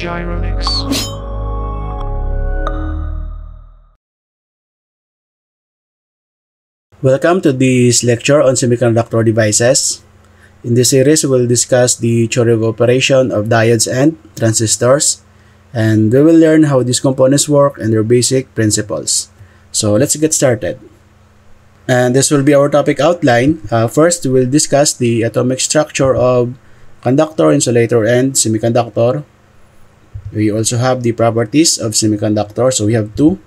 Gyronix. Welcome to this lecture on semiconductor devices. In this series, we'll discuss the theory of operation of diodes and transistors, and we will learn how these components work and their basic principles. So let's get started. And this will be our topic outline. First, we'll discuss the atomic structure of conductor, insulator, and semiconductor. We also have the properties of semiconductor. So we have two: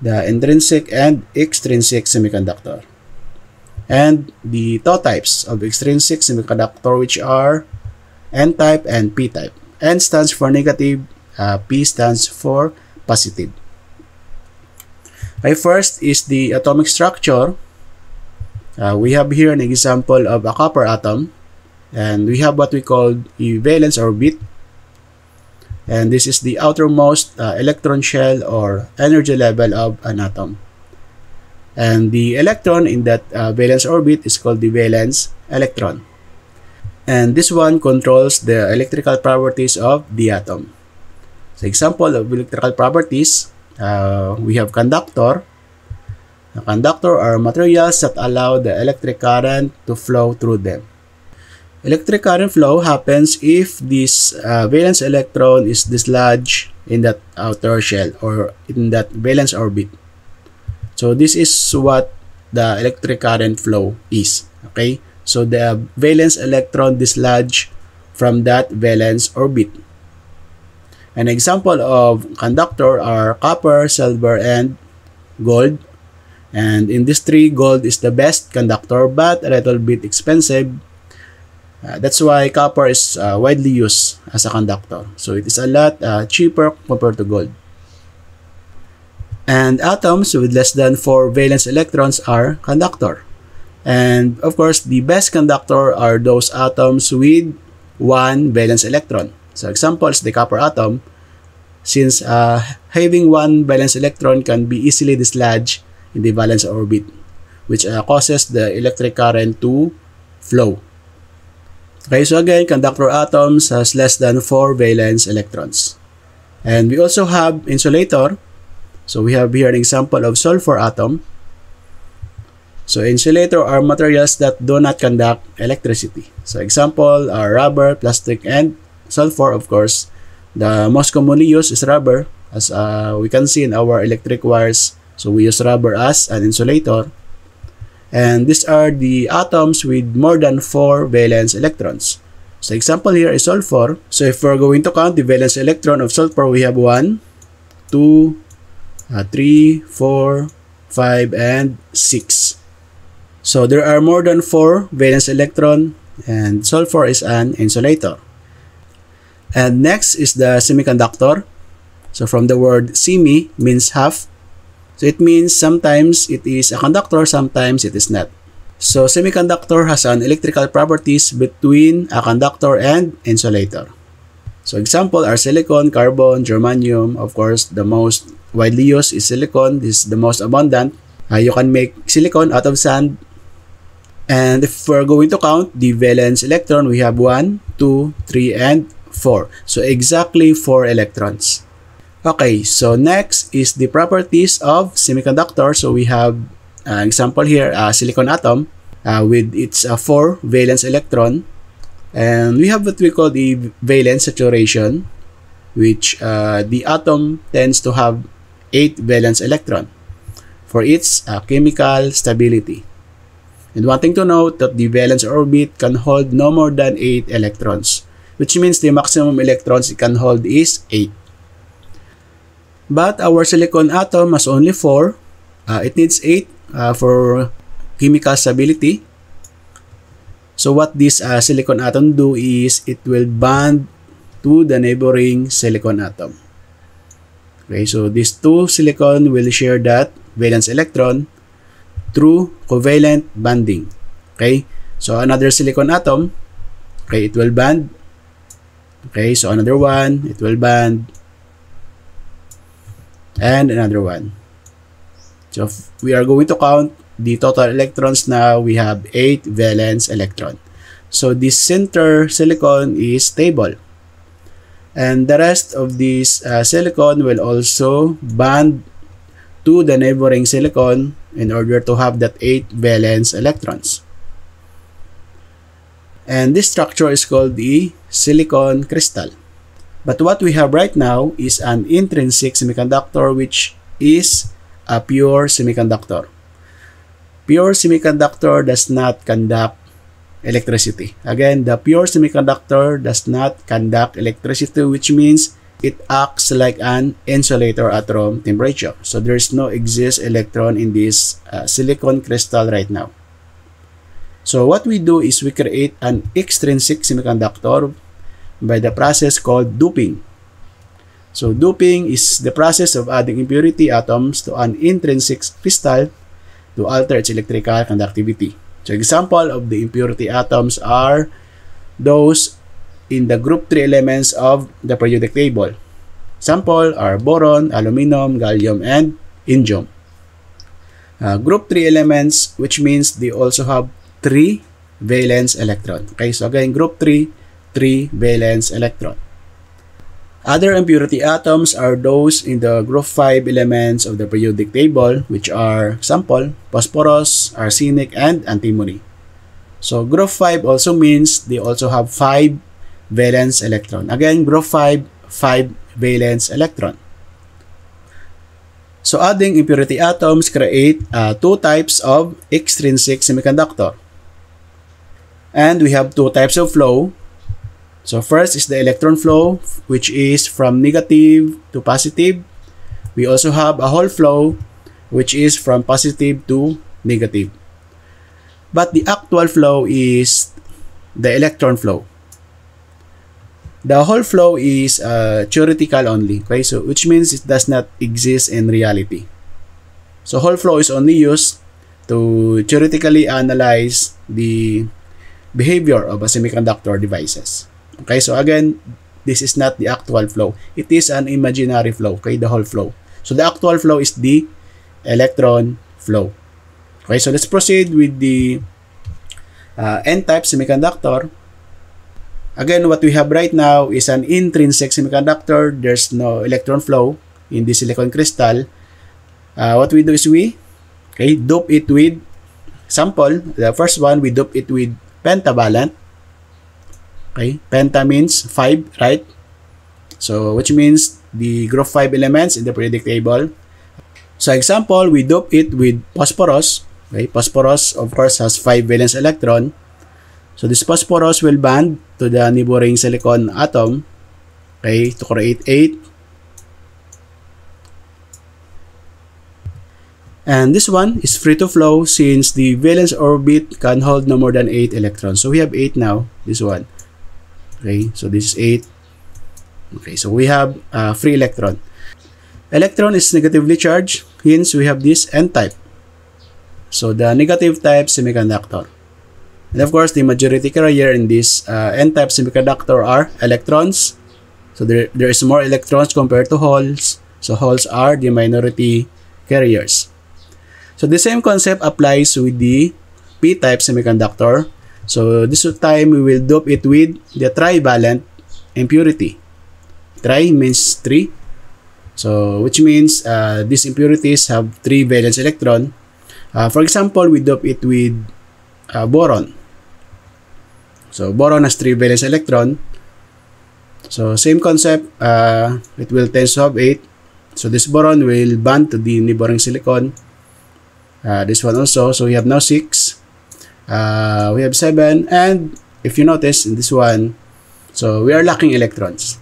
the intrinsic and extrinsic semiconductor, and the two types of extrinsic semiconductor, which are N-type and P-type. N stands for negative, P stands for positive. Okay, first is the atomic structure. We have here an example of a copper atom, and we have what we call a valence orbit. And this is the outermost electron shell or energy level of an atom. And the electron in that valence orbit is called the valence electron. And this one controls the electrical properties of the atom. So example of electrical properties, we have conductor. A conductor are materials that allow the electric current to flow through them. Electric current flow happens if this valence electron is dislodged in that outer shell or in that valence orbit. So this is what the electric current flow is. Okay, so the valence electron dislodged from that valence orbit. An example of conductor are copper, silver, and gold. And in this three, gold is the best conductor but a little bit expensive. That's why copper is widely used as a conductor. So it is a lot cheaper compared to gold. And atoms with less than 4 valence electrons are conductor. And of course, the best conductor are those atoms with 1 valence electron. So example is the copper atom. Since having 1 valence electron can be easily dislodged in the valence orbit, which causes the electric current to flow. Okay, so again, conductor atoms has less than 4 valence electrons. And we also have insulator. So we have here an example of sulfur atom. So insulator are materials that do not conduct electricity. So example are rubber, plastic, and sulfur. Of course, the most commonly used is rubber, as we can see in our electric wires. So we use rubber as an insulator. And these are the atoms with more than 4 valence electrons. So example here is sulfur. So if we're going to count the valence electron of sulfur, we have 1, 2, 3, 4, 5, and 6. So there are more than 4 valence electron, and sulfur is an insulator. And next is the semiconductor. So from the word semi means half. So it means sometimes it is a conductor, sometimes it is not. So semiconductor has an electrical properties between a conductor and insulator. So example are silicon, carbon, germanium. Of course, the most widely used is silicon. This is the most abundant. You can make silicon out of sand. And if we're going to count the valence electron, we have 1, 2, 3, and 4. So exactly 4 electrons. Okay, so next is the properties of semiconductor. So we have an example here, a silicon atom with its 4 valence electron. And we have what we call the valence saturation, which the atom tends to have 8 valence electron for its chemical stability. And one thing to note that the valence orbit can hold no more than 8 electrons, which means the maximum electrons it can hold is 8. But our silicon atom has only 4. It needs 8 for chemical stability. So what this silicon atom do is it will bond to the neighboring silicon atom. Okay, so these two silicon will share that valence electron through covalent bonding. Okay, so another silicon atom, okay, it will bond. Okay, so another one, it will bond. And another one. So if we are going to count the total electrons now, we have 8 valence electron. So this center silicon is stable. And the rest of this silicon will also bond to the neighboring silicon in order to have that 8 valence electrons. And this structure is called the silicon crystal. But what we have right now is an intrinsic semiconductor, which is a pure semiconductor. Pure semiconductor does not conduct electricity. Again, the pure semiconductor does not conduct electricity, which means it acts like an insulator at room temperature. So there is no exist electron in this silicon crystal right now. So what we do is we create an extrinsic semiconductor by the process called doping. So doping is the process of adding impurity atoms to an intrinsic crystal to alter its electrical conductivity. So example of the impurity atoms are those in the group 3 elements of the periodic table. Example are boron, aluminum, gallium, and indium. Group 3 elements, which means they also have 3 valence electron. Okay, so again, group 3, 3 valence electron. Other impurity atoms are those in the group 5 elements of the periodic table, which are example, phosphorus, arsenic, and antimony. So group 5 also means they also have 5 valence electron. Again, group 5, 5 valence electron. So adding impurity atoms create 2 types of extrinsic semiconductor. And we have 2 types of flow. So first is the electron flow, which is from negative to positive. We also have a hole flow, which is from positive to negative. But the actual flow is the electron flow. The hole flow is theoretical only, okay? So which means it does not exist in reality. So hole flow is only used to theoretically analyze the behavior of a semiconductor devices. Okay, so again, this is not the actual flow. It is an imaginary flow, okay, the hole flow. So the actual flow is the electron flow. Okay, so let's proceed with the N-type semiconductor. Again, what we have right now is an intrinsic semiconductor. There's no electron flow in the silicon crystal. What we do is we dope it with sample. The first one, we dope it with pentavalent. Okay, penta means 5, right? So which means the group 5 elements in the periodic table. So example, we dope it with phosphorus. Okay, phosphorus of course has 5 valence electron. So this phosphorus will bond to the neighboring silicon atom, okay, to create 8. And this one is free to flow since the valence orbit can hold no more than 8 electrons. So we have 8 now, this one. Okay, so this is 8. Okay, so we have free electron. Electron is negatively charged, hence we have this N-type. So the negative type semiconductor. And of course, the majority carrier in this N-type semiconductor are electrons. So there is more electrons compared to holes. So holes are the minority carriers. So the same concept applies with the P-type semiconductor. So this time we will dope it with the trivalent impurity. Tri means 3. So which means these impurities have 3 valence electron. For example, we dope it with boron. So boron has 3 valence electron. So same concept, it will tend to have 8. So this boron will bond to the neighboring silicon. This one also. So we have now 6. We have 7. And if you notice in this one, so we are lacking electrons.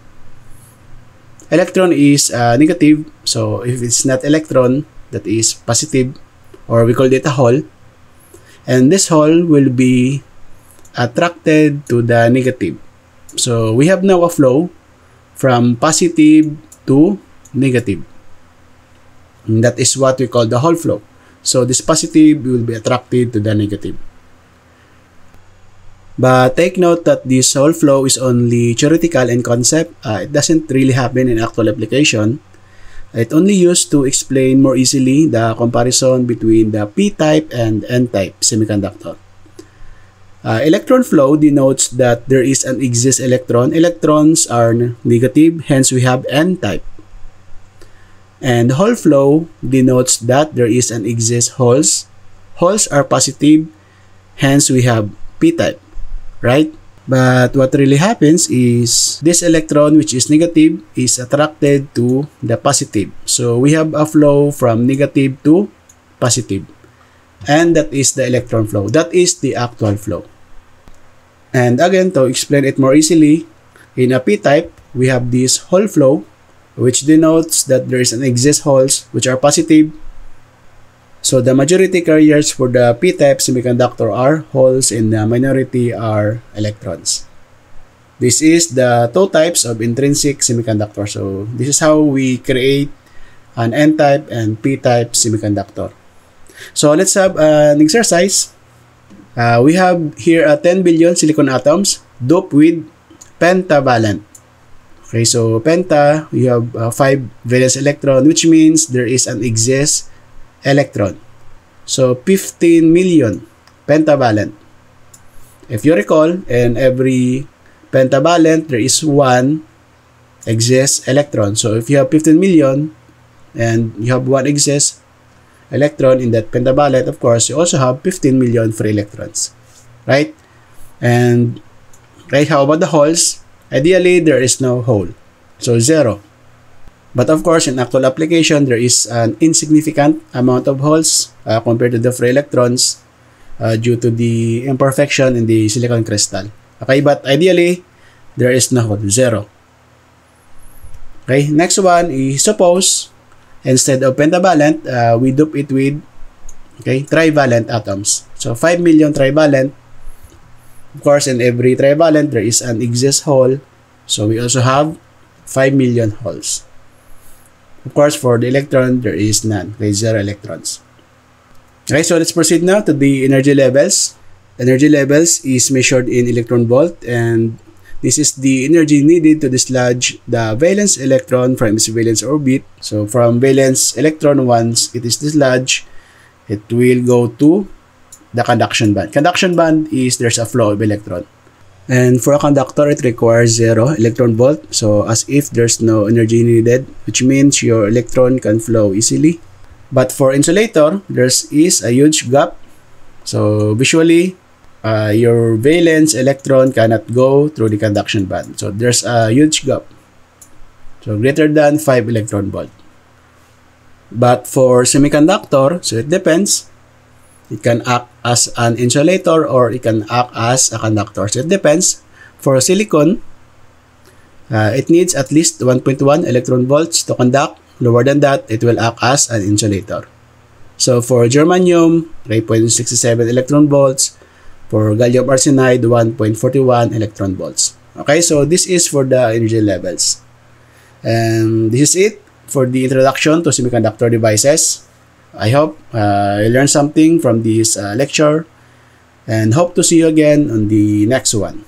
Electron is negative. So if it's not electron, that is positive, or we call it a hole. And this hole will be attracted to the negative. So we have now a flow from positive to negative. And that is what we call the hole flow. So this positive will be attracted to the negative. But take note that this hole flow is only theoretical in concept. It doesn't really happen in actual application. It only used to explain more easily the comparison between the P-type and N-type semiconductor. Electron flow denotes that there is an exist electron. Electrons are negative, hence we have n-type. And hole flow denotes that there is an exist holes. Holes are positive, hence we have p-type, right? But what really happens is this electron, which is negative, is attracted to the positive. So we have a flow from negative to positive. And that is the electron flow. That is the actual flow. And again, to explain it more easily, in a p-type, we have this hole flow, which denotes that there is an exist holes which are positive. So the majority carriers for the p-type semiconductor are holes and the minority are electrons. This is the two types of intrinsic semiconductor. So this is how we create an n-type and p-type semiconductor. So let's have an exercise. We have here 10 billion silicon atoms doped with pentavalent. Okay, so penta, we have 5 valence electron, which means there is an exist electron. So 15 million pentavalent. If you recall, in every pentavalent, there is one exist electron. So if you have 15 million and you have one exist electron in that pentavalent, of course, you also have 15 million free electrons, right? And right, how about the holes? Ideally, there is no hole, so 0. But of course, in actual application, there is an insignificant amount of holes compared to the free electrons due to the imperfection in the silicon crystal. Okay, but ideally, there is no hole, 0. Okay, next one is suppose instead of pentavalent, we dope it with trivalent atoms. So 5 million trivalent. Of course, in every trivalent, there is an exist hole. So we also have 5 million holes. Of course, for the electron, there is none. Okay, 0 electrons. Okay, so let's proceed now to the energy levels. Energy levels is measured in electron volt, and this is the energy needed to dislodge the valence electron from its valence orbit. So from valence electron, once it is dislodged, it will go to the conduction band. Conduction band is there's a flow of electron. And for a conductor, it requires 0 electron volt. So as if there's no energy needed, which means your electron can flow easily. But for insulator, there is a huge gap. So visually, your valence electron cannot go through the conduction band. So there's a huge gap. So greater than 5 electron volt. But for semiconductor, so it depends. It can act as an insulator or it can act as a conductor. So it depends. For silicon, it needs at least 1.1 electron volts to conduct. Lower than that, it will act as an insulator. So for germanium, 3.67 electron volts. For gallium arsenide, 1.41 electron volts. Okay, so this is for the energy levels. And this is it for the introduction to semiconductor devices. I hope you learned something from this lecture and hope to see you again on the next one.